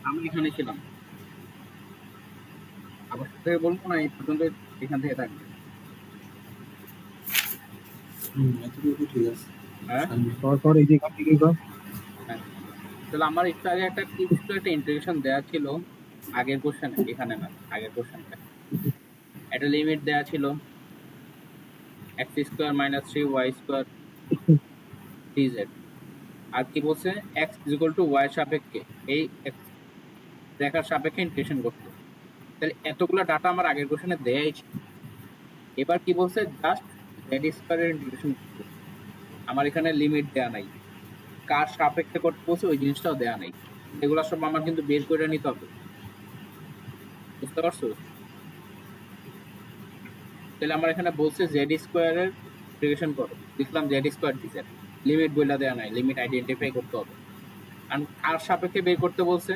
আমি এখানে ছিলাম, আবার থেকে বলবো না এই পর্যন্ত, এখান থেকে থাকবে। এতটুকু ঠিক আছে। হ্যাঁ পর এই যে কি কর হ্যাঁ, তাহলে আমার একটু আগে একটা কি ছিল, একটা ইন্ট্রোডাকশন দেওয়া ছিল আগের কোশ্চেনে, এখানে না, আগের কোশ্চেনটা একটা লিমিট দেওয়া ছিল x square minus 3y square dz, আর কি বলছে x ইকুয়াল টু y সাপেক্ষে এই x রেখার সাপেক্ষে ইন্টিগ্রেশন করতে। তাহলে এতগুলো ডাটা আমার আগের কোশ্চেনে দেয়াই ছিল। এবার কি বলছে, জাস্ট z স্কোয়ারের ইন্টিগ্রেশন করতে। আমার এখানে লিমিট দেয়া নাই, কার সাপেক্ষে করতে বলছে ওই জিনিসটাও দেয়া নাই। এগুলো সব আমার কিন্তু বের করে নিতে হবে, বুঝতে পারছো? তাহলে আমার এখানে বলছে জেড স্কোয়ারের ইন্টিগ্রেশন করো, লিখলাম জেড স্কোয়ার ডিজেড, লিমিট বইলা দেয়া নাই, লিমিট আইডেন্টিফাই করতে হবে। আর কার সাপেক্ষে বের করতে বলছে,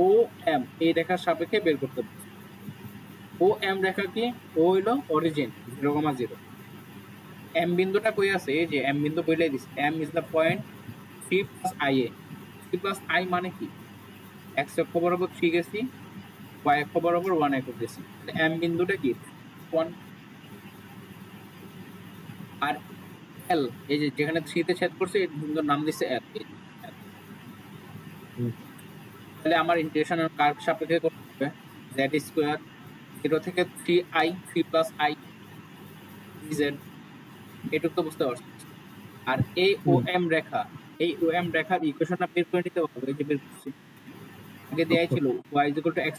ও এম এই রেখার সাপেক্ষে বের করতে বলছে। ও এম রেখা কি, ও হইলো অরিজিন 0,0, এম বিন্দুটা কই আছে, এই যে এম বিন্দু বইলাই দিছে, M is the point 3 plus i এ। 3 প্লাস আই মানে কি, এক্স অক্ষ বরাবর 3 গেছি, y অক্ষ বরাবর 1 একক গেছি, এম বিন্দুটা কি 1। আর এল এই যে যেখানে 3 তে ছেদ করছে এই বিন্দুর নাম দিছে এল। তাহলে আমার ইন্টিগ্রেশন কার সাপেক্ষে করতে হবে, z স্কয়ার 0 থেকে 3i 3 প্লাস i dz, এটুকু তো বুঝতে পারছো। আর এই OM রেখা, এই OM রেখার ইকুয়েশনটা বের করে নিতে হবে, এই যে বের করছি আগে দেয়াই ছিল y x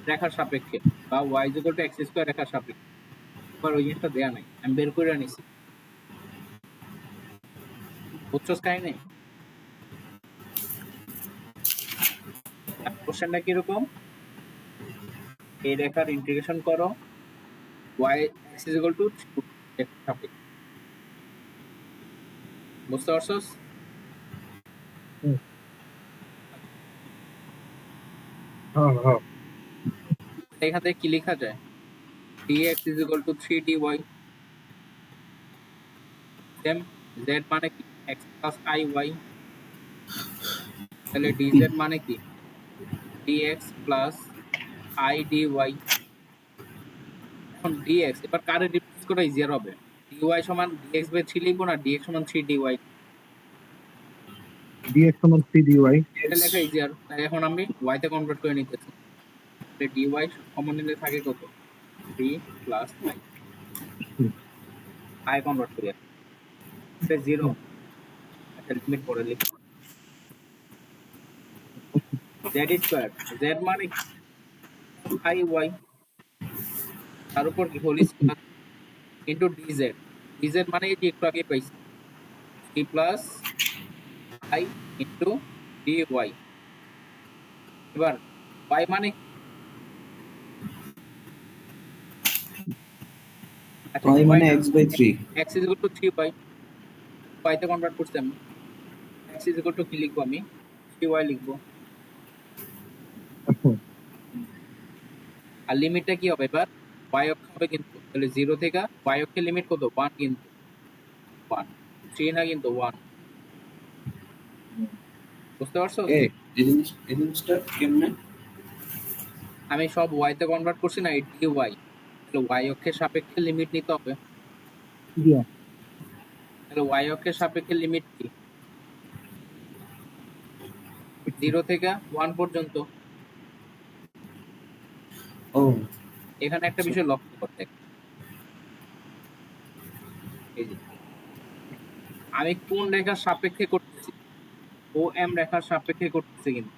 রেখার সাপেক্ষে বা y x স্কয়ার রেখার সাপেক্ষে, এবার ওই জিনিসটা দেয়া নাই, আমি বের করে নিছি, বুঝছস কাহিনী? কোশ্চেনটা কিরকম, এই রেখার ইন্টিগ্রেশন করো y x = 2 সাপেক্ষে, বুঝতে পারছস? এখান থেকে কি লেখা যায়, dx = 3 dy, সেম z মানে কি x plus i y, তাহলে dz মানে কি dx plus i dy। এখন dx এবার কারে রিপ্লেস করা ইজিয়ার হবে, dy সমান dx/3 লিখবো না dx সমান 3 dy, dx সমান 3 dy, এটা লেখা ইজিয়ার। তাই এখন আমি y তে কনভার্ট করে নিতেছি, তাহলে dy কমন নিলে থাকে কত 3 প্লাস i কনভার্ট করি, এটা 0, একটা লিমিট পড়ে লিখব z স্কয়ার, z মানে i y তার উপর কি whole square into dz, dz মানে এই যে একটু আগে পাইছি 3 প্লাস i ইনটু dy। এবার y মানে y মানে x/3, x = 3y, y তে কনভার্ট করছি আমি, x = কি লিখবো আমি 3y লিখবো, আর লিমিটটা কি হবে এবার y অক্ষ হবে কিন্তু, তাহলে 0 থেকে y অক্ষের লিমিট কত 1, কিন্তু 1 3 না কিন্তু 1, বুঝতে পারছো? এই জিনিসটা কেমনে, আমি সব y তে কনভার্ট করছি না, এই dy, তাহলে y অক্ষের সাপেক্ষে লিমিট নিতে হবে, তাহলে y অক্ষের সাপেক্ষে লিমিট কি 0 থেকে 1 পর্যন্ত। ও এখানে একটা বিষয় লক্ষ্য করতে, এই যে আমি কোন রেখার সাপেক্ষে করতেছি, ও এম রেখার সাপেক্ষে করতেছি, কিন্তু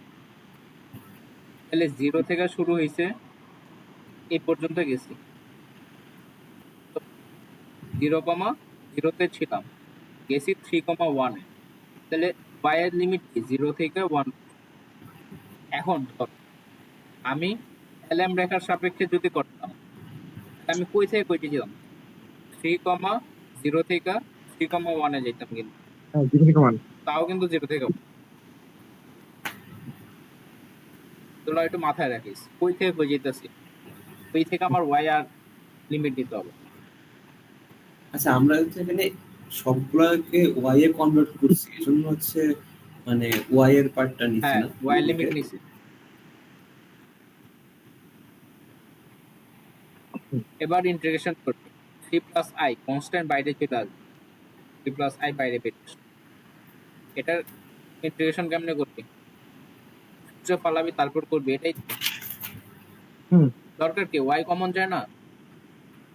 তাহলে 0 থেকে শুরু হয়েছে এই পর্যন্ত গেছি, 0,0 তে ছিলাম, গেছি 3,1 এ, তাহলে y এর লিমিট কি 0 থেকে 1। এখন ধর আমি এলএম রেখার সাপেক্ষে যদি করতাম, আমি কই থেকে কইতে যেতাম 3,0 থেকে 3,1 এ যেতাম, কিন্তু তাও কিন্তু 0 থেকে, তোরা একটু মাথায় রাখিস কই থেকে কই যেতেছি, ওই থেকে আমার y আর লিমিট দিতে হবে। আচ্ছা, আমরা হচ্ছে এখানে সবগুলোকে y এ কনভার্ট করছি, এজন্য হচ্ছে মানে y এর পার্টটা নিচ্ছি হ্যাঁ না, y লিমিট নিছি, এবার ইন্টিগ্রেশন করবে সি প্লাস আই কনস্ট্যান্ট বাইরে চলে আসবে, সি প্লাস আই বাইরে বেরিয়ে আসবে। এটার ইন্টিগ্রেশন কেমনে করবি? সূত্র ফালাবি তারপর করবি, এটাই তো। হুম। দরকার কি ওয়াই কমন যায় না,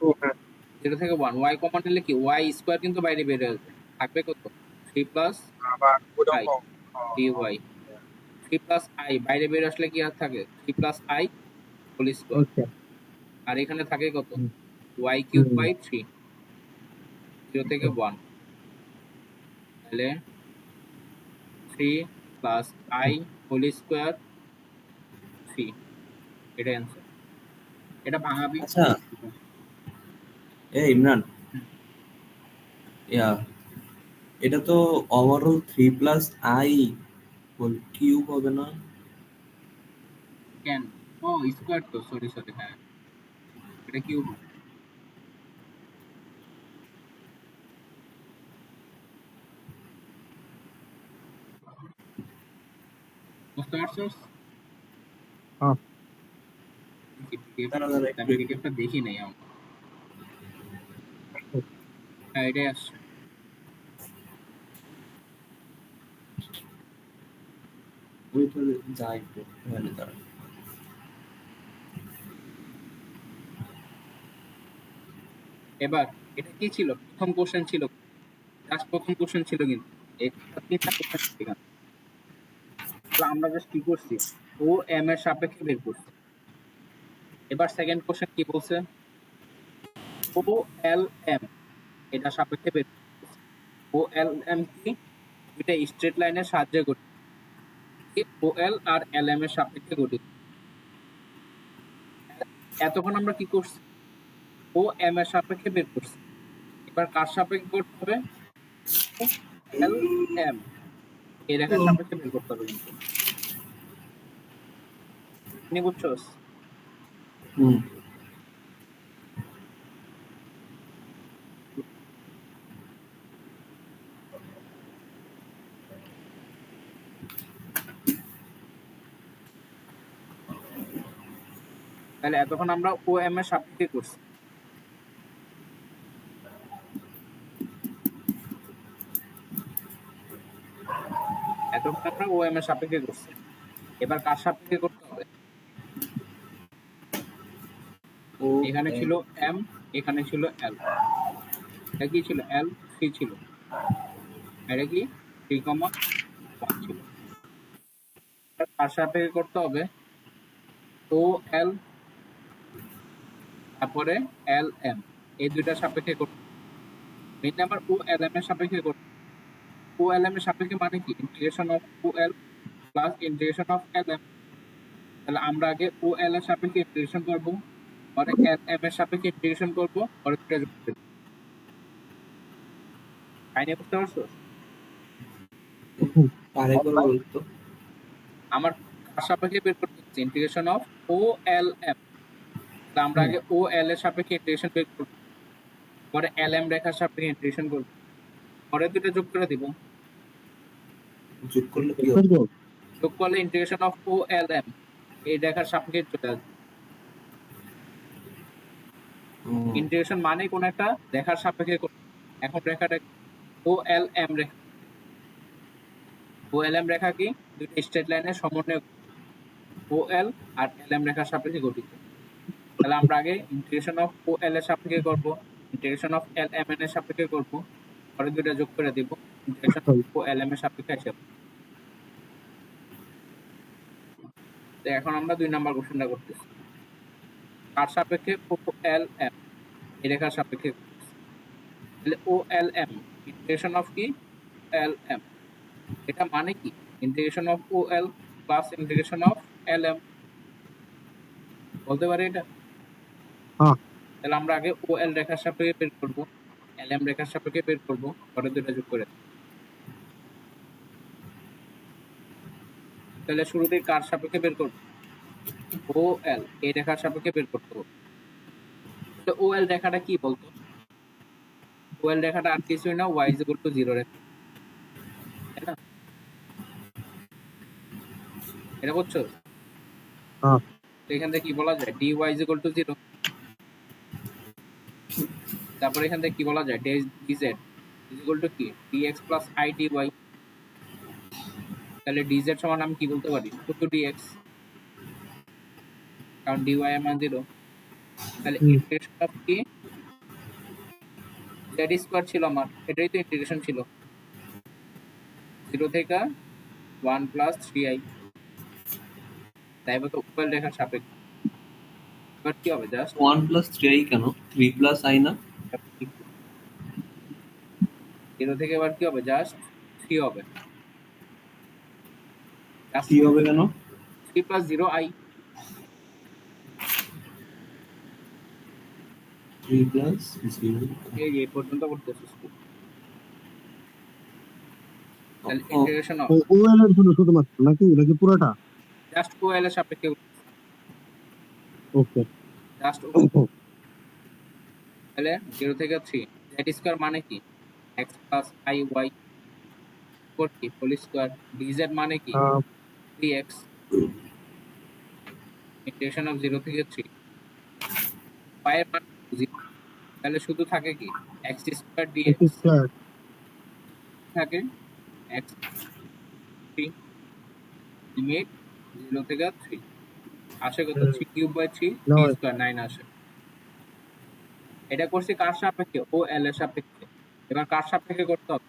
ও হ্যাঁ। 0 থেকে 1 ওয়াই কমন নিলে কি ওয়াই স্কোয়ার কিন্তু বাইরে বেরিয়ে আসবে, থাকবে কত 3 প্লাস আবার i d y. 3 plus i বাইরে বেরিয়ে আসলে কি আর থাকে 3 প্লাস আই হোল স্কোয়ার, আচ্ছা। আর এখানে থাকে কত হুম। ওয়াই কিউব হুম। বাই 3, 0 থেকে 1, তাহলে 3 প্লাস আই হোল স্কোয়ার 3, এটা অ্যান্সার। এটা ভাঙাবি। আচ্ছা ইমরান, ইয়া এটা তো ওভারঅল 3 + i হোল কিউব হবে না? কেন? ও স্কোয়ার তো, সরি সরি, হ্যাঁ এটা কিউব। বুঝতে পারছস? হ্যাঁ। দাঁড়া দাঁড়া আমি পিডিএফটা দেখি নাই আমার। হ্যাঁ এটাই আসছে। ওই তো যাই একটু ওখানে দাঁড়া। এবার এটা কি ছিল, প্রথম কোশ্চেন ছিল, জাস্ট প্রথম কোশ্চেন ছিল, কিন্তু এটা তিনটা কোশ্চেন ছিল এখানে। তাহলে আমরা জাস্ট কি করছি, ও এম এর সাপেক্ষে বের করছি। এবার সেকেন্ড কোশ্চেন কি বলছে, ও এল এম এটা সাপেক্ষে বের করছি। ও এল এম কি, এটা স্ট্রেট লাইনের সাহায্যে গঠিত, ও এল আর এল এম এর সাপেক্ষে গঠিত। এতক্ষণ আমরা কি করছি, ও এম এর সাপেক্ষে বের করছি। এবার কার সাপেক্ষে করতে হবে, এল এম এই রেখার সাপেক্ষে বের করতে হবে। কিন্তু তুমি বুঝছস? হুম। তাহলে এতক্ষণ আমরা ও এম এর সাপেক্ষে করছি। এতক্ষণ আমরা ও এম এর সাপেক্ষে করছি। এবার কার সাপেক্ষে করতে হবে, ও এখানে ছিল এম, এখানে ছিল এল, এটা কি ছিল এল, সি ছিল, এটা কি 3,1 ছিল। কার সাপেক্ষে করতে হবে, ও এল তারপরে এল এম, এই দুইটা সাপেক্ষে করতে হবে। মেইন নাম্বার ও এল এম এর সাপেক্ষে করতে হবে। ও এল এম এর সাপেক্ষে মানে কি, integration of O L plus integration of L M. তাহলে আমরা আগে ও এল এর সাপেক্ষে ইন্টিগ্রেশন করব, পরে এল এম এর সাপেক্ষে ইন্টিগ্রেশন করব, পরে দুটো যোগ করব। কাহিনী বুঝতে পারছো? আরেকবার বলতো। আমার কার সাপেক্ষে বের করতে হচ্ছে, integration of O L M. আমরা আগে ও এল এর সাপেক্ষে ইন্টিগ্রেশন বের করব, পরে এল এম রেখার সাপেক্ষে ইন্টিগ্রেশন করব, পরে দুটো যোগ করে দিব। যোগ করলে কি হবে? যোগ করলে integration of O L M এই রেখার সাপেক্ষে চলে আসবে। ইন্টিগ্রেশন মানে কোন একটা রেখার সাপেক্ষে করতে। এখন রেখাটা ও এল এম রেখা, ও এল এম রেখা কি দুটো স্ট্রেট লাইনের সমন্বয়, ও এল আর এল এম রেখার সাপেক্ষে গঠিত। তাহলে আমরা আগে ইন্টিগ্রেশন অফ ও এল এর সাপেক্ষে করব, ইন্টিগ্রেশন অফ এল এম এর সাপেক্ষে করব, পরে দুটো যোগ করে দিব, integration of O L M এর সাপেক্ষে হিসাব। তো এখন আমরা 2 নাম্বার কোশ্চেনটা করতেছি, কার সাপেক্ষে, ও এল এম এই রেখার সাপেক্ষে। তাহলে O L M integration of কি এল এম, এটা মানে কি integration of O L plus integration of L M, বলতে পারি এটা? হ্যাঁ। তাহলে আমরা আগে ও এল রেখার সাপেক্ষে বের করব, এল এম রেখার সাপেক্ষে বের করব, পরে দুটো যোগ করে। তাহলে শুরুতেই কার সাপেক্ষে বের করব, ও এল এই রেখার সাপেক্ষে বের করতে হবে। তো ও এল রেখাটা কি বলতো, ও এল রেখাটা আর কিছুই না, y 0 রেখা, তাই না? এটা বুঝছো? হ্যাঁ। তো এখান থেকে কি বলা যায়, dy 0, তারপর এখান থেকে কি বলা যায়, dz ইজ ইকুয়াল টু কি dx প্লাস i dy। তাহলে dz সমান আমি কি বলতে পারি, 2dx, কারণ dy এর মান 0। তাহলে হুম ইন্টিগ্রেশন অফ কি z স্কয়ার ছিল আমার, এটাই তো ইন্টিগ্রেশন ছিল 0 থেকে 1 প্লাস 3i। তাই তো উপরের রেখার সাপেক্ষে এবার কি হবে, জাস্ট 1 প্লাস 3i কেন? 3 প্লাস i না? 0 থেকে এবার কি হবে, জাস্ট 3 হবে, জাস্ট 3 হবে কেন? 3 প্লাস 0i। 3 প্লাস 0। এই পর্যন্ত করতেছিস তুই। তাহলে ও ইন্টিগ্রেশন অফ ও এল এর জন্য শুধুমাত্র নাকি নাকি পুরোটা? জাস্ট ওএল এর সাপেক্ষে, ওকে জাস্ট তাহলে 0 থেকে 3 জেড স্কয়ার মানে কি x plus i y four কি হোল স্কয়ার, dz মানে কি 3x, ইন্টিগ্রেশন অফ 0 থেকে 3 y এর মান 0, তাহলে শুধু থাকে কি x স্কয়ার dx স্কয়ার থাকে x 3 লিমিট 0 থেকে 3 আসে কত 3 কিউব বাই 3 না 3 স্কয়ার 9 আসে। এটা করছি কার সাপেক্ষে, ও এল এর সাপেক্ষে। এবার কার সাপেক্ষে করতে হবে,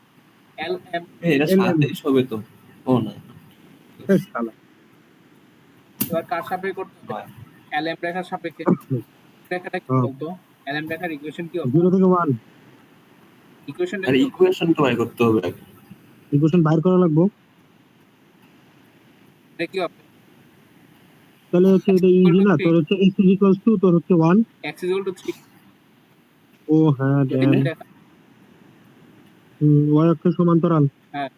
এল এম। এটা এল এম 27 হবে তো। ও না, শালা এবার কার সাপেক্ষে করতে হবে, নয়। এল এম রেখার সাপেক্ষে। রেখাটা কি বলতো, এল এম রেখার ইকুয়েশন কি হবে, 0 থেকে 1 ইকুয়েশনটা আর কি হবে, ইকুয়েশনটা বাই করতে হবে আগে। ইকুয়েশন বাইর করা লাগবে। এটা কি হবে, তাহলে হচ্ছে x এটা equal ইজি to না, 3, তোর হচ্ছে x ইজ ইকুয়ালস টু তোর হচ্ছে 1। x is equal to 3, ও হ্যাঁ এই দেন রেখা, y অক্ষের সমান্তরাল। হ্যাঁ।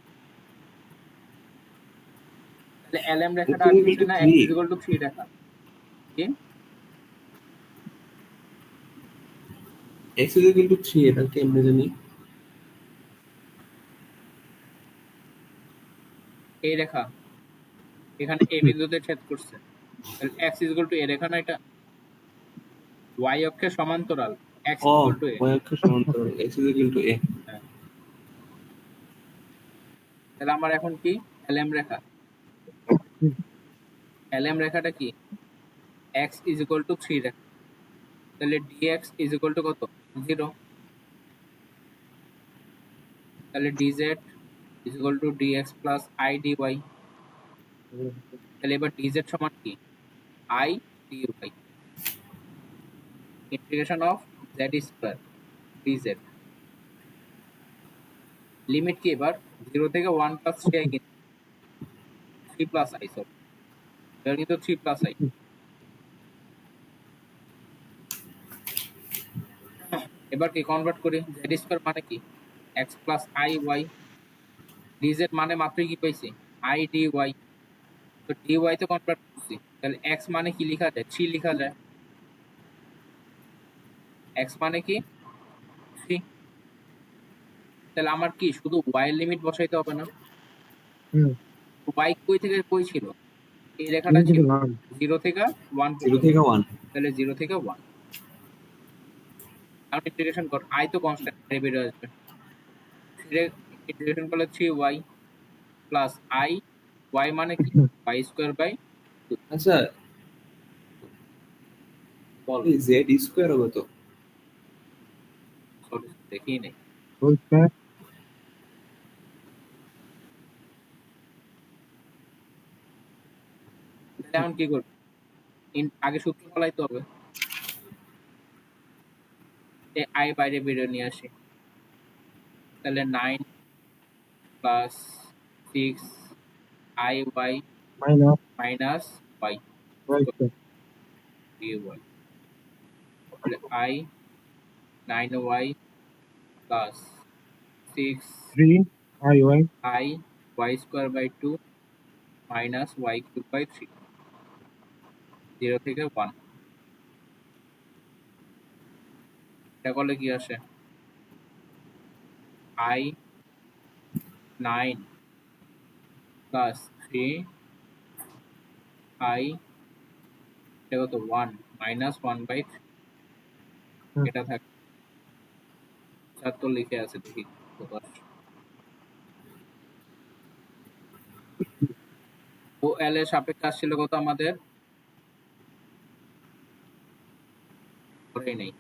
তাহলে এল এম X রেখাটা is আর equal কিছু to না, x 3. is equal to 3 রেখা, কি x is equal to 3 এটা কেমনে জানি? এই রেখা এখানে a বিন্দুতে ছেদ করছে, তাহলে x is equal to a রেখা না, এটা y অক্ষের সমান্তরাল, x is O equal to a। y অক্ষের সমান্তরাল x is equal to a। হ্যাঁ। তাহলে আমার এখন কি এল এম রেখা, এল এম রেখাটা কি x is equal to 3 রেখা, তাহলে dx is equal to কত 0, তাহলে dz is equal to dx plus i dy। তাহলে এবার dz সমান কি i dy, integration of z square dz, limit কি এবার 0 থেকে 1 প্লাস 3i, কিন্তু 3 প্লাস i, সরি এবার কিন্তু 3 প্লাস i। এবার কি কনভার্ট করি, z স্কয়ার মানে কি x plus i y, dz মানে মাত্রই কি পাইছি i dy, তো dy তে কনভার্ট করছি, তাহলে x মানে কি লেখা যায় 3 লেখা যায়, x মানে কি 3। তাহলে আমার কি শুধু y এর লিমিট বসাইতে হবে না, হুম y কই থেকে কই ছিল, এই রেখাটা ছিল 0 থেকে 1 0 পর্যন্ত, থেকে 1। তাহলে 0 থেকে 1 আর ইন্টিগ্রেশন কর, i তো কনস্ট্যান্ট বেরিয়ে আসবে, ইন্টিগ্রেশন করলে 3y প্লাস i, y মানে কি y স্কয়ার বাই 2, আচ্ছা বল এই z স্কয়ার হবে তো? সরি দেখি নেই। ওকে তাহলে এখন কি করব, আগে সূত্র ফলাইতে হবে, i বাইরে বেরিয়ে নিয়ে আসি, তাহলে 9 plus 6 i y minus minus y okay dy, তাহলে i 9y plus 6 3 i y i y square by 2 minus y cube by 3, 0 থেকে 1, এটা করলে কি আসে i 9 প্লাস 3 i, এটা কত 1 মাইনাস 1 বাই 3, এটা থাকে তো লিখে আছে দেখি কত আসে। ও এল এর সাপেক্ষে আসছিল কত আমাদের করেই নেই।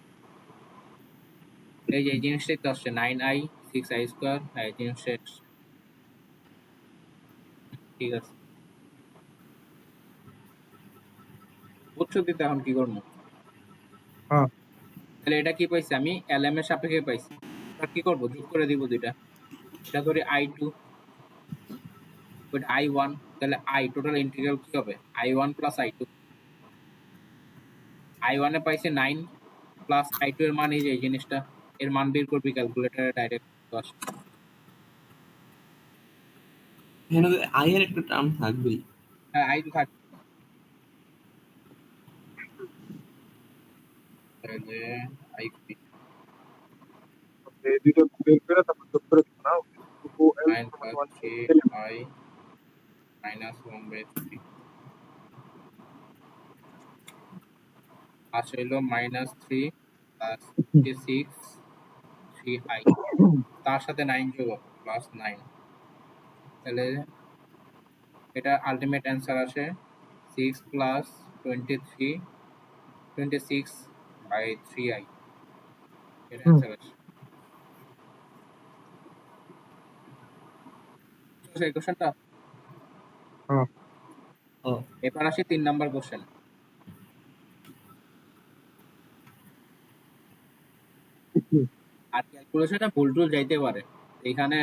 এই যে এই জিনিসটাই তো আসছে 9i 6i স্কয়ার, এই জিনিসটা আসছে। ঠিক আছে, বুঝছো দিতে এখন কি করবো? হ্যাঁ তাহলে এটা কি পাইছি আমি lm এর সাপেক্ষে পাইছি। আর কি করব, যোগ করে দিব দুইটা, এটা ধরি i2 ওইটা i1, তাহলে i টোটাল ইন্টিগ্রাল কি হবে i1 প্লাস i2। i1 এ পাইছি 9 প্লাস i2 এর মান এই যে এই জিনিসটা, এর মান বের করবি ক্যালকুলেটরে ডাইরেক্ট 10। এখানে আই এর একটা টার্ম থাকবেই। হ্যাঁ i2 থাক, তাহলে i এই দুটো বের করে তারপর যোগ করে দিব না ও এল 9 সমান প্লাস সমান 3i মাইনাস 1/3 আসে হলো -3 প্লাস 6 3i, তার সাথে 9 যোগ প্লাস 9, তাহলে এটা আলটিমেট অ্যান্সার আসে 6 প্লাস 26/3i, এটা অ্যান্সার আসে। সেই কোশ্চেনটা হ্যাঁ ও এবার আসি 3 নাম্বার কোশ্চেন। আর ক্যালকুলেশনে ভুল টুল যাইতে পারে, এখানে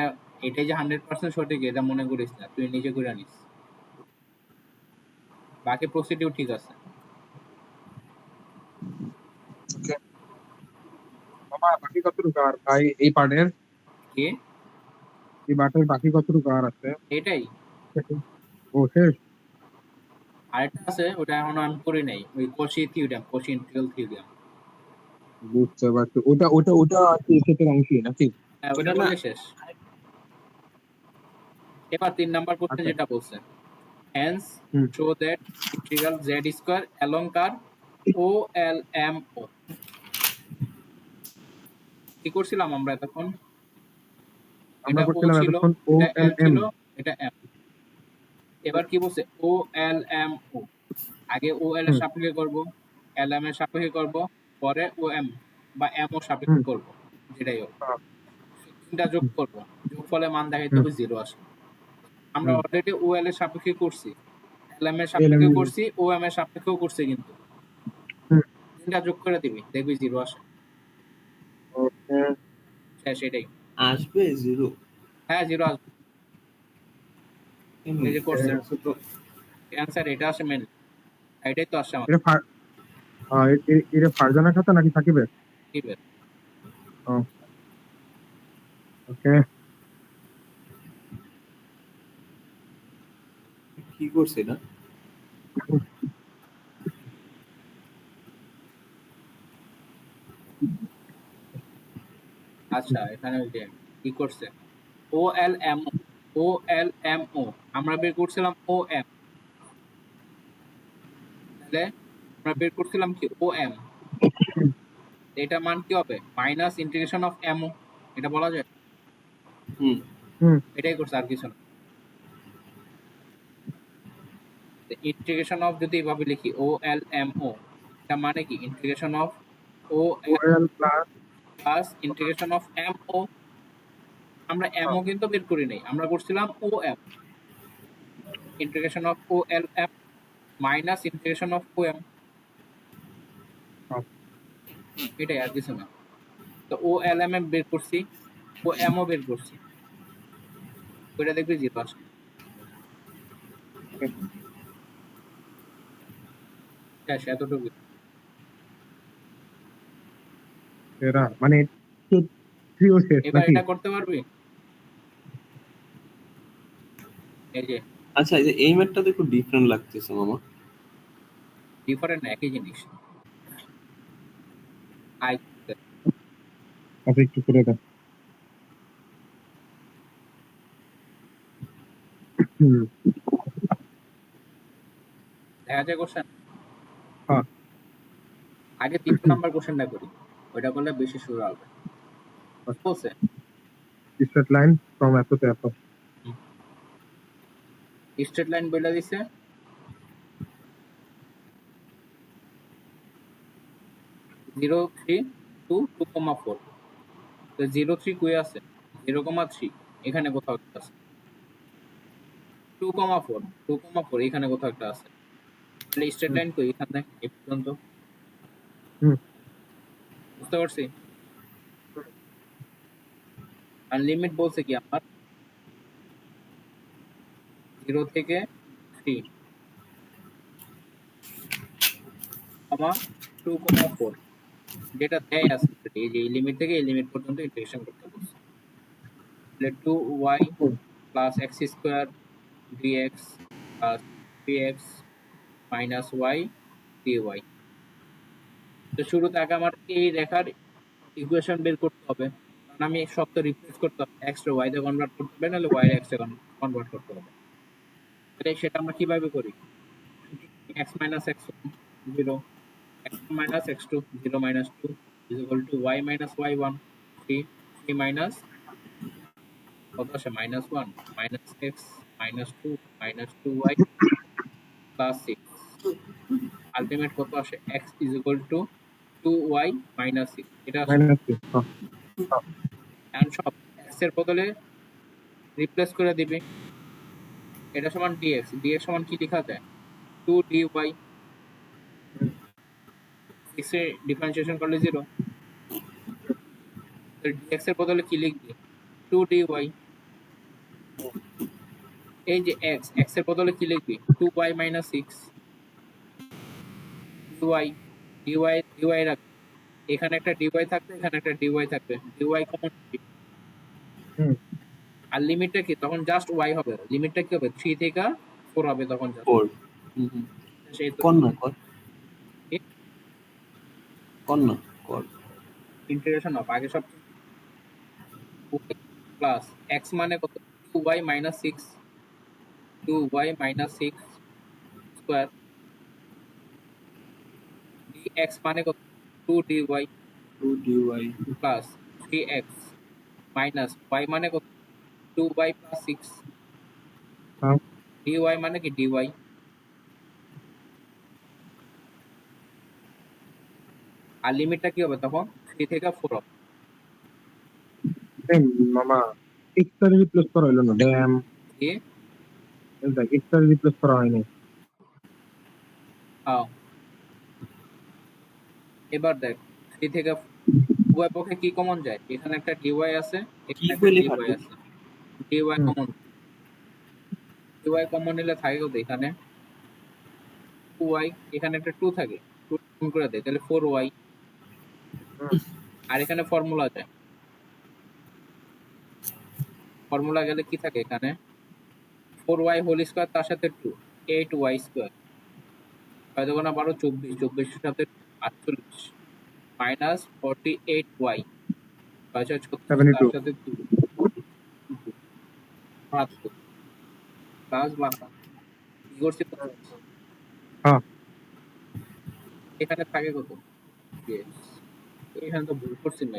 এটাই যে 100% সঠিক এটা মনে করিস না, তুই নিজে করে নিস, বাকি প্রসিডিউর ঠিক আছে। ওকে মামা বাকি কতটুকু আর ভাই এই পার্টের কি বাকি কতটুকু আর আছে এটাই, ও শেষ আরেকটা আছে ওটা এখনো আমি করি নাই, ওই Kosi theorem, Kosi integral theorem, বুঝতে পারছি ওটা ওটা ওটা আর কি সেটার অংশই নাকি ওটা ওটা না করলে শেষ। এবার 3 নাম্বার কোশ্চেন আচ্ছা যেটা বলছে, hence hmm show that integral z square along curve OLMO, কি করছিলাম আমরা এতক্ষণ, আমরা এটা ও করছিলাম ছিল, এতক্ষণ ও এটা এল এল এম ছিল, এটা এম। এবার কি বলছে OLMO, আগে ও এল এর হুম সাপেক্ষে করব, এল এম এর সাপেক্ষে করব, পরে ও এম বা এম ও সাপেক্ষে হুম করব, যেটাই হোক হ্যাঁ, তিনটা যোগ করব, যোগফলে মান দেখাইতে হুম হবে 0 আসে। আমরা হুম অলরেডি ও এল এর সাপেক্ষে করছি, এল এম এর এল এম সাপেক্ষে করছি, ও এম এর সাপেক্ষেও করছি, কিন্তু হুম তিনটা যোগ করে দিবি দেখবি 0 আসে, ওকে সেটাই। আসবে জিরো। হ্যাঁ 0 আসবে, এই যে করছে আছে তো অ্যান্সার এটা আসে মেন, এটাই তো আসছে আমাদের এটা এটা ফারজানা খাতা নাকি সাকিবের টিপের। ও ওকে কি করছে এটা? আচ্ছা এখানে ওই যে কি করছে ও এল এম, ও এল এম ও আমরা বের করছিলাম ও এম, তাহলে আমরা বের করছিলাম কি ও এম, এটা মান কি হবে minus integration of M O, এটা বলা যায়, হুম হুম এটাই করছে আর কিছু না। ইন্টিগ্রেশন অফ যদি এভাবে লিখি ও এল এম ও, এটা মানে কি integration of O O L L plus plus integration of M O, আমরা এম ও কিন্তু বের করি নাই, আমরা করছিলাম O M, integration of O L M minus integration of O M, এটাই আর কিছু না। তো ও এল এম এম বের করছি, ও এম ও বের করছি, ওইটা দেখবি 0 আসে, শেষ এতটুকু। এরা মানে থ্রিও শেষ এবার নাকি এটা করতে পারবি, এই যে আচ্ছা, এই যে এই ম্যাটটা তো একটু ডিফারেন্ট লাগতেছে মামা। ডিফারেন্ট না একই জিনিস, আই আচ্ছা একটু করে দাও হুম দেখা যায় কোশ্চেন। হ্যাঁ আগে 3 নাম্বার কোশ্চেনটা করি, ওইটা করলে বেশি শুরু হবে। বলছে straight line from eto to eto. Straight line বলে দিছে 0 3 2 2,4 তো 0 3 কই আছে 0,3 এখানে কোথাও একটা আছে 2,4 2,4 এখানে কোথাও একটা আছে তাহলে স্ট্রেট লাইন কই এখানে এই পর্যন্ত বুঝতে পারছি আর লিমিট বলছে কি আমার 0 থেকে 3 2,4 যেটা দেয় আছে এই যে লিমিট থেকে এই লিমিট পর্যন্ত ইন্টিগ্রেশন করতে বলছে তাহলে 2y plus x square dx plus 3x minus y dy তো শুরুতে আগে আমার এই রেখার ইকুয়েশন বের করতে হবে কারণ আমি সব তো রিপ্লেস করতে হবে x কে y তে কনভার্ট করতে হবে নাহলে y এর x এ কনভার্ট করতে হবে তাহলে সেটা আমরা কিভাবে করি x minus x1 0 x1 minus x2 0 minus 2 is equal to y minus y1 3 3 minus কত আসে minus 1 minus x minus 2 minus 2y plus 6 ultimate কত আসে x is equal to 2y minus 6 এটা আসে Minus 6. এখন সব x এর বদলে রিপ্লেস করে দিবি এটা সমান dx dx সমান কি লেখা যায় 2 dy x এর ডিফারেন্সিয়েশন করলে 0 তো dx এর বদলে কি লিখবি 2 dy এই যে x x এর বদলে কি লিখবি 2y minus 6 dy dy রাখ এখানে একটা dy থাকবে এখানে একটা dy থাকবে dy কমন আর লিমিটটা কি তখন জাস্ট y হবে লিমিটটা কি হবে 3 থেকে 4 হবে তখন জাস্ট 4 সেই তো কোন না কর ইন্টিগ্রেশন অফ আগে সব প্লাস x মানে কত 2y minus 6 2y minus 6 square dx মানে কত 2 dy 2 dy plus 3x minus y মানে কত 2y plus 6 dy মানে কি dy আর লিমিটটা কি হবে তখন 3 থেকে 4 হবে Mama, x টা replace করা হইলো না ড্যাম কি দেখ x টা replace করা হয়নি এবার দেখ 3 থেকে উভয় পক্ষে কি কমন যায় এখানে একটা dy আছে এখানে একটা বলে dy পারবি? আছে dy কমন dy কমন নিলে থাকে কত এখানে 2y এখানে একটা 2 থাকে 2 কমন করে দেয় তাহলে 4y আর এখানে ফর্মুলা যায় ফর্মুলা গেলে কি থাকে এখানে 4y হোল স্কয়ার তার সাথে 2 8y স্কয়ার 6 দুগুণা 12 24 24 এর সাথে 48 মাইনাস 48y 6 6 36 তার 72 সাথে 2 প্লাস বাঁকা কি করছি হ্যাঁ এখানে থাকে কত Yes. এখানে তো ভুল করছি না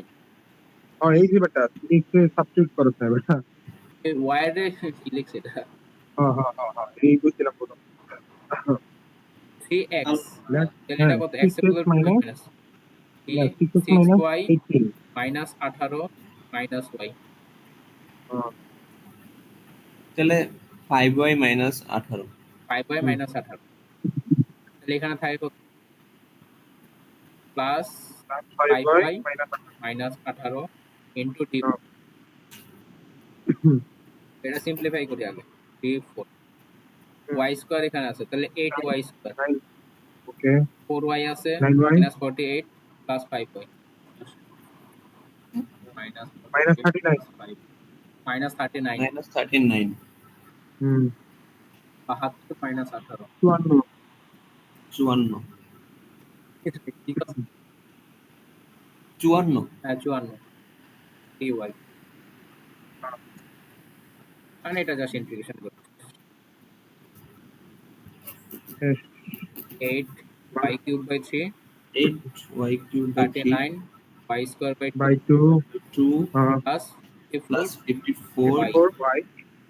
আর এই যে বেটা x এ সাবস্টিটিউট করতে হবে বেটা এই ওয়াইডে কি লিখছে এটা হ্যাঁ এই বুঝছিলাম প্রথম 3x Let's তাহলে এটা কত x এর 6x বদলে minus 2 yeah, 6x 6y minus 18 minus 18 minus y তাহলে 5y minus 18 5y minus 18 তাহলে এখানে থাকে কত plus 5y 5y minus 18 into d এটা সিম্পলিফাই করি আগে d4 y স্কয়ার এখানে আছে তাহলে 8y স্কয়ার ওকে 4y আছে 9y minus 48 plus 5y minus minus 39 5 minus 39 minus 39 হুম 72 minus 18 54 ঠিক আছে 54 হ্যাঁ 54 dy মানে এটা জাস্ট ইন্টিগ্রেশন করতে 8 y cube by 3 8y cube by 3 39 y square by 2 by 2 2 हाँ প্লাস plus 54 54 y 4 y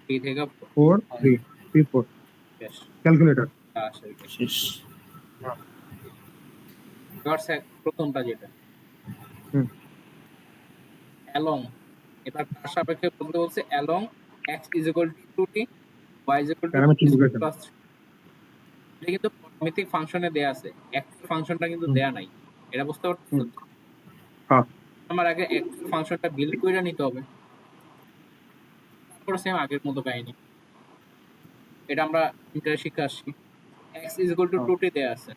3 থেকে 4 3 3 4 শেষ ক্যালকুলেটর শেষ। हाँ এবার প্রথমটা যেটা হুম অ্যালং, এবার কার সাপেক্ষে বলতে বলছে along x is equal to 2t y is equal to parametric equation plus, এটা কিন্তু জ্যামিতিক ফাংশনে দেয়া আছে, অ্যাকচুয়াল ফাংশনটা কিন্তু দেয়া নাই, এটা বুঝতে পারছো? হ্যাঁ আমার আগে অ্যাকচুয়াল ফাংশনটা বিল্ড করে নিতে হবে, তারপর সেম আগের মতো কাহিনী। এটা আমরা ইন্টারে শিখে আসছি। x is equal to 2t দেয়া আছে,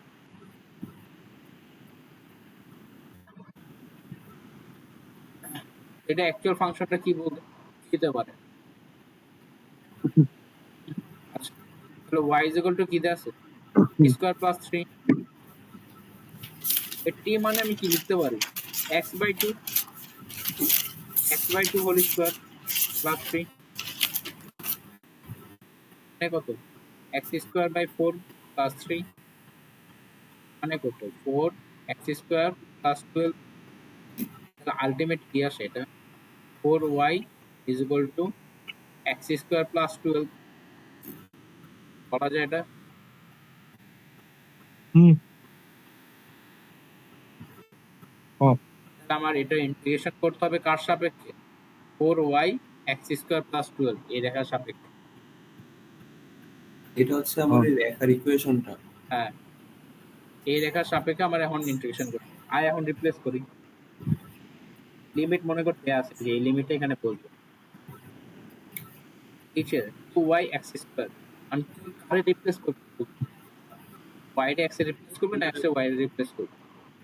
এটা অ্যাকচুয়াল ফাংশনটা কি বলতে দিতে পারে? আচ্ছা, তাহলে y ইজ ইকুয়াল টু কি দেয়া আছে? স্কয়ার প্লাস 3, এই t মানে আমি কি লিখতে পারি? x by 2, whole square plus 3 মানে কত? x স্কয়ার বাই 4 প্লাস 3 মানে কত? 4 x স্কয়ার প্লাস 12, তাহলে আলটিমেট কি আসে এটা? 4y is equal to x square plus 12, বলা যায় এটা? হুম হ্যাঁ তাহলে আমার এটা ইন্টিগ্রেশন করতে হবে কার সাপেক্ষে? 4y x স্কয়ার প্লাস 12 এই রেখার সাপেক্ষে। এটা হচ্ছে আমার এই রেখার ইকুয়েশনটা। হ্যাঁ, এই রেখার সাপেক্ষে আমার এখন ইন্টিগ্রেশন করতে হবে। আয় এখন রিপ্লেস করি, লিমিট মনে করতে আছে যে এই লিমিটটা এখানে বলবো নিচে 2y x স্কয়ার, আমি কারে রিপ্লেস করব? y টা x এ রিপ্লেস করবে না x এ y এ রিপ্লেস করবে?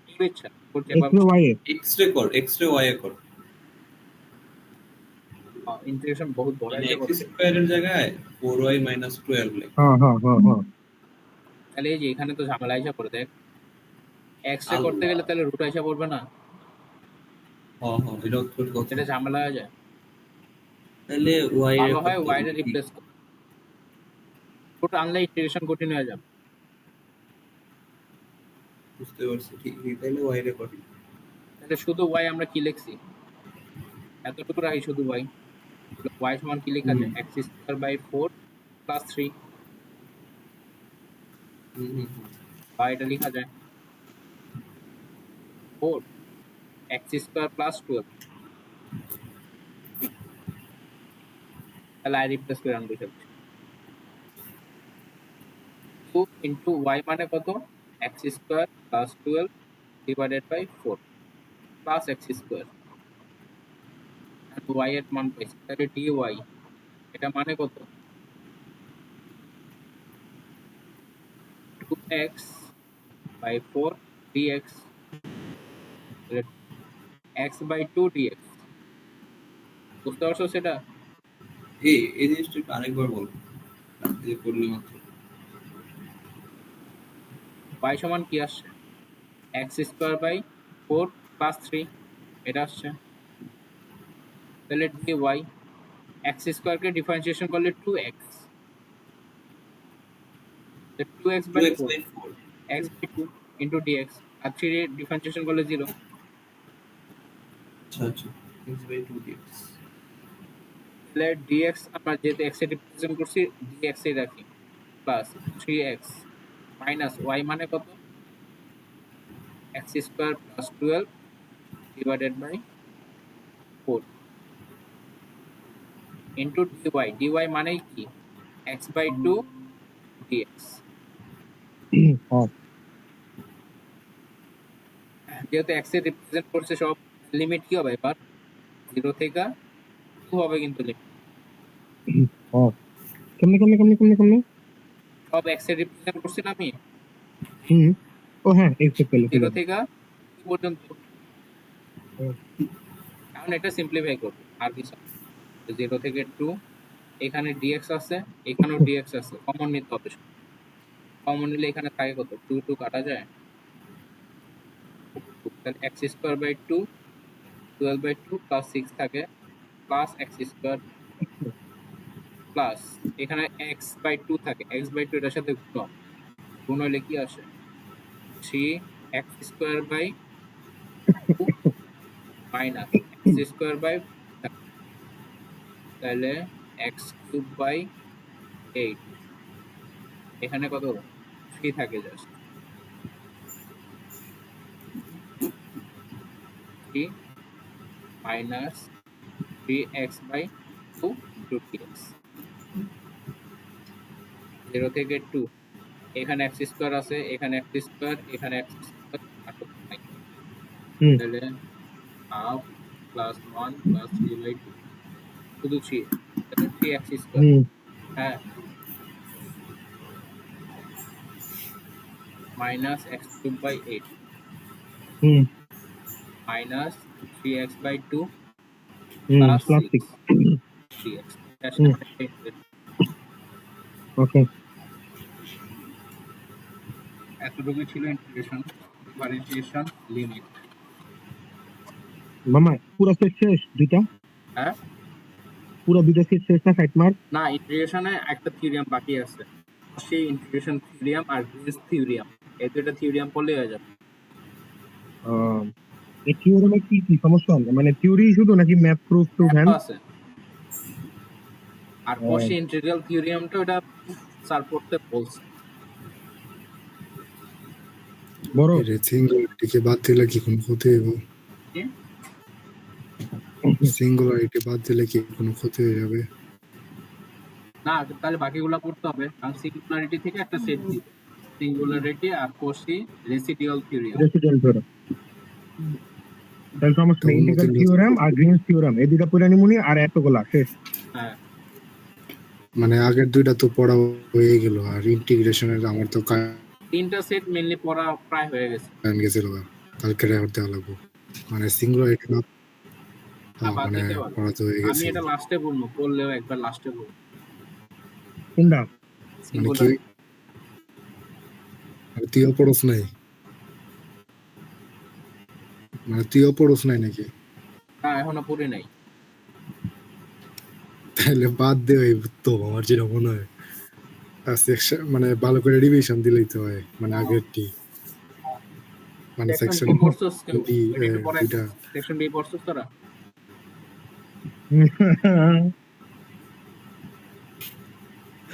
কি ইচ্ছা করতে এক্স পারবো। ওয়াই এ এক্স রে কর, এক্স রে ওয়াই এ কর। ইন্টিগ্রেশন বহুত বড় মানে একটা এক্স করতে, স্কয়ারের জায়গায় 4y মাইনাস 12 লেখ। হ্যাঁ হ্যাঁ হ্যাঁ হ্যাঁ তাহলে এই যে এখানে তো ঝামেলা আইসা পড়ে, দেখ x রে করতে আল্লাহ। গেলে তাহলে রুট আইসা পড়বে না, হ্যাঁ হ্যাঁ, এটা তোর কথা। এটা ঝামেলা হয়ে যায়। তাহলে ওয়াই এর ভালো হয় কত? y টা রিপ্লেস কর, রুট আনলে ইন্টিগ্রেশন কঠিন হয়ে যাবে। বুঝতে পারছি, ঠিক আছে। তাহলে ওয়াই এর কত? তাহলে শুধু y আমরা কি লিখছি? এতটুকু রাখি শুধু y, y সমান কি লেখা যায়? x স্কয়ার বাই 4 প্লাস 3, বা এটা লেখা যায় 4 x স্কয়ার প্লাস 12, তাহলে i রিপ্লেস করে আনবো সব 2 ইনটু y মানে কত? x square plus 12 divided by 4 plus x square, আর y এর মান পাইছি, তাহলে dy এটা মানে কত? 2x বাই 4 dx, তাহলে x বাই 2 dx, বুঝতে পারছো সেটা? এই জিনিসটা একটু আরেকবার বল, যে করলি মাত্র। y সমান কি আসছে? x স্কয়ার বাই 4 প্লাস 3 এটা আসছে, তাহলে dy x স্কয়ার কে ডিফারেন্সিয়েশন করলে 2x, 2x by 2x 4 by 4। x by 2 into dx, আর 3 ডিফারেন্সিয়েশন করলে 0, আচ্ছা আচ্ছা, x বাই 2 dx। তাহলে dx আমরা যেহেতু x এ রিপ্রেজেন্ট করছি dx এ রাখি, প্লাস 3x মাইনাস y মানে কত? x square plus 12 divided by 4 into dy, মানে কি? x বাই 2 dx, হ্যাঁ যেহেতু x এ রিপ্রেজেন্ট করছে সব, লিমিট কি হবে এবার? 0 থেকে 2 হবে কিন্তু লিমিট, হ্যাঁ কেমনে কেমনে কেমনে কেমনে কেমনে সব x এ রিপ্রেজেন্ট করছি না আমি, হুম ও হ্যাঁ এক্সেপ্ট করলে ঠিক 0 আছে থেকে 2 পর্যন্ত। হুম, এখন এটা সিম্পলিফাই করব, আর কিছু 0 থেকে 2, এখানে dx আছে, এখানেও dx আছে, কমন নিতে হবে, কমন নিলে এখানে থাকে কত? 2 2 কাটা যায়, তাহলে x square by 2 12 by 2 plus 6 থাকে, প্লাস x স্কয়ার প্লাস এখানে x বাই 2 থাকে, x বাই 2 এটার সাথে গুণ হলে কি আসে? 3 x square by 2 minus x x square by, তাহলে এক্স কিউব বাই 8, এখানে কত 3 থাকে, just 3 minus 3x by 2 into dx, 0 থেকে 2, এখানে x স্কোয়ার আছে, এখানে x স্কোয়ার, এখানে x স্কোয়ার, তাহলে হাফ প্লাস 1 প্লাস 3 বাই 2, শুধু 3, তাহলে 3x স্কোয়ার, হ্যাঁ, minus x cube by 8 minus 3x by 2 plus 6 dx, okay এতটুকু ছিল ইন্টিগ্রেশন। এবার ইন্টিগ্রেশন লিমিট, মামা পুরো সেট শেষ দুইটা, হ্যাঁ পুরো দুইটা সেট শেষ না 60 মার্ক? না, ইন্টিগ্রেশনে একটা থিওরিয়াম বাকি আছে, সেই ইন্টিগ্রেশন থিওরিয়াম আর গ্রিনস থিওরিয়াম, এই দুটো থিওরিয়াম পড়লে হয়ে যাবে। এই থিওরেমে কি কি সমস্যা হবে, মানে থিওরি শুধু নাকি ম্যাথ প্রুফ টু হ্যান্ড? আছে, আর কষি ইন্টিগ্রাল থিওরিয়ামটা ওটা স্যার পড়তে বলছে। বড় সিঙ্গুলারিটিকে বাদ দিলে কি কোনো ক্ষতি হইব? কি? সিঙ্গুলারিটি বাদ দিলে কি কোনো ক্ষতি হয়ে যাবে? না, তাহলে বাকিগুলো করতে হবে, কারণ সিঙ্গুলারিটি থেকে একটা সেট দিবে, সিঙ্গুলারিটি আর কষি রেসিডিউয়াল থিওরিয়াম। রেসিডুয়াল থিওরেম, তাহলে সমস্যা নেই। ইন্টিগ্রাল থিওরেম আর গ্রিনস থিওরেম এই দুইটা পড়ে নিমুনি, আর এতগুলা শেষ। হ্যাঁ, মানে আগের দুইটা তো পড়া হয়ে গেল, আর ইন্টিগ্রেশনের আমার তো তিনটা সেট মেইনলি পড়া প্রায় হয়ে গেছে। কারেন্ট গেছিল, কালকে রেকর্ড দেওয়া লাগবো। মানে সিঙ্গুলারিটি না, বাদ মানে দিতে পারো। পড়া তো হয়ে আমি গেছে। এটা লাস্টে বলবো, পড়লেও একবার লাস্টে বলবো। কোনটা? মানে কি, সিঙ্গুলারিটি আর তুইও পড়স নাই? মানে তুইও পড়স নাই নাকি? না, এখনো পড়ি নাই। তাহলে বাদ দে ওই তো, আমার যেটা মনে হয় মানে ভালো করে রিভিশন দিলেই তো হয়, মানে আগেরটি, মানে সেকশন পড়ছস কেউ? ডি একটু পরে দুইটা সেকশন বি পড়ছস তোরা?